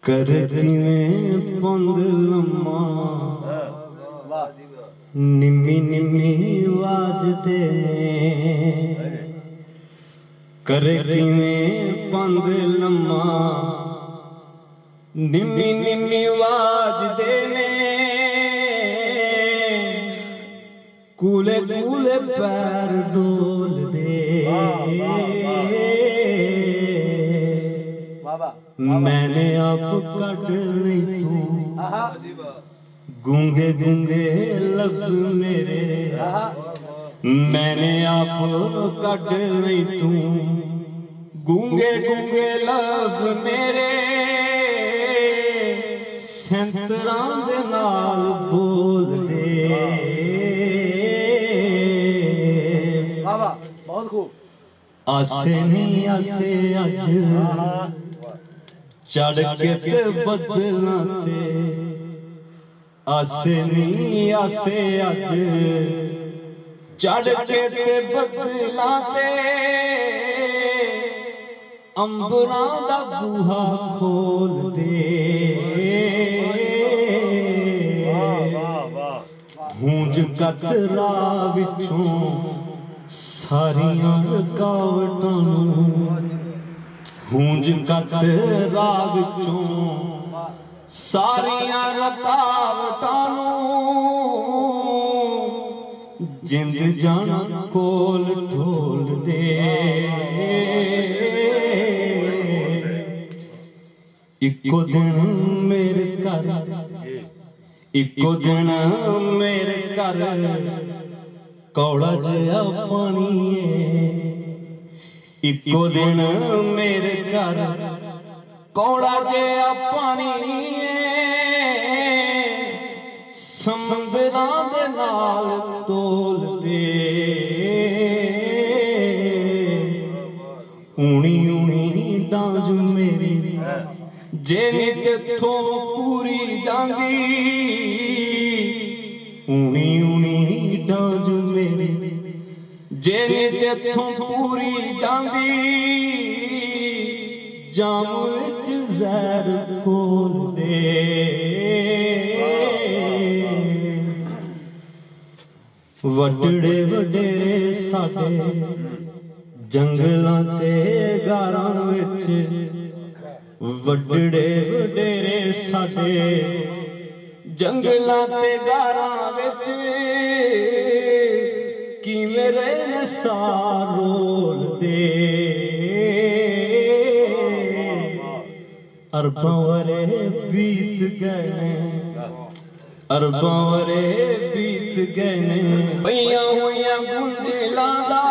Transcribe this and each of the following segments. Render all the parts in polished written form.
करती में पंद लम्मा निम्मी निम्मी वाजते करती में पंद लम्मा निम्मी निम्मी वाजते ने कूले कूले पैर डोल दे मैंने आप कट नहीं तू गूंगे गूंगे लफ्ज मेरे मैंने आप कट नहीं तू गूंगे गूंगे लफ्ज मेरे सैंतरां दे नाल बोल दे बहुत खूब आसे नहीं आसे अज चढ़ के ते बदला ते आसे नहीं आसे अज चढ़ के ते बदला ते अंबरां दा बूहा खोल दे गूंज कतरा विचों सारियां रुकावटां गूंज कतरा विचों सारियां रुकावटां जिंद जाना कोल ढोल दे इको दिन मेरे घर इको दिन मेरे घर कौड़ा जिहा पानी इको दिन मेरे घर कौड़ा जिहा पानी समुंदरां दे नाल तोल दे ऊनी ऊनी डांज मेरी जे तेथों पूरी जांदी ऊनी ऊनी डांज मेरी जे तेथों पूरी जांदी जाम विच जहर खोल दे वड्डे वडेरे साडे जंगलां ते गारां विच वड्डे वडेरे साडे जंगलां ते गारां विच कि मेरे नसार रोल दे अरबां वरे बीत गए अरबां वरे बीत गए पईयां होईयां गुंजलां दा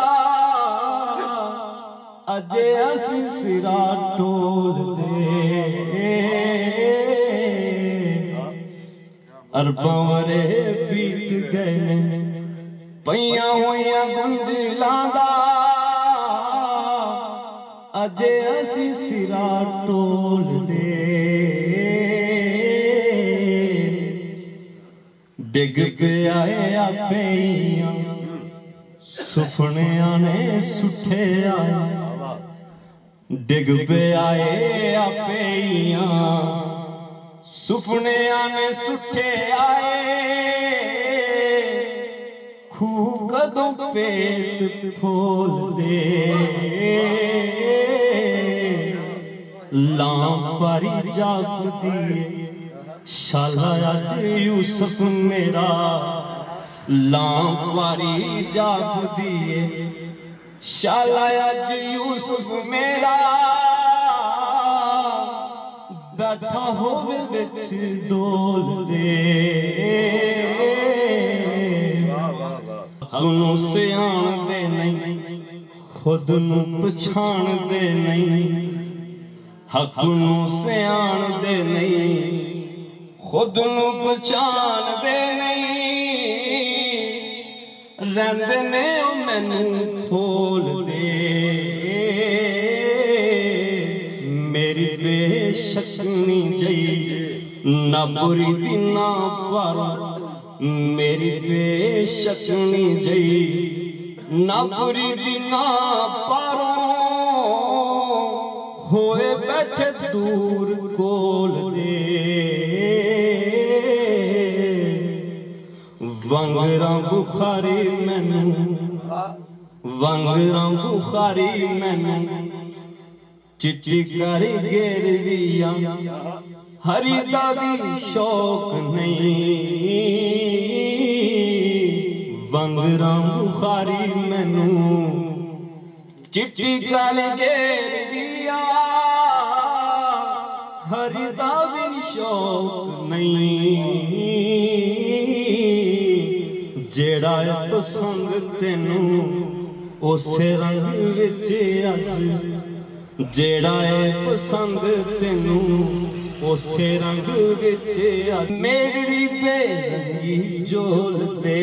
अजे असीं सिरा टोल दे अरबां वरे बीत गए पईयां होईयां गुंजलां दा अजे असीं सिरा टोल दे डिग पिया आपे सुफनियां ने सुठे आए डिग पिया आपे सुफनियां ने सुठे आए खू कदों पेट खोल दे लांपारी जागदी शाला अज यूसुफ मेरा लांपारी जागदी शाला अज यूसुफ मेरा बैठा होवे विच डोल दे हकनू सियाण दे नहीं खुद नू पछाण दे नहीं हकनू सियाण दे नहीं खुद नू पछाण दे नहीं रहिंदे ने ओ मैनू फोल दे मेरी बेशकनी जई ना बुरी दी ना पर मेरी बेशकनी जई ना बुरी दी ना पर होए बैठे दूर कोल बुखारी मैनू वांगरा बुखारी मैनू चिट्टी कर गेरविया हरी दा भी शौक नहीं वांगरा बुखारी मैनू चिट्टी कर गेरविया हरी दा भी शौक नहीं जेड़ा पसंद तेनू उसे रंग विच अज जेड़ा पसंद तेनू उसे रंग विच अज मेरी बेरंगी जोल ते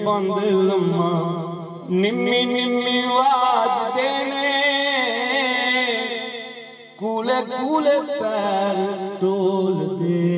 पंद लम्मा निम्मी निम्मी वाज देने कूले कूले पैर डोल दे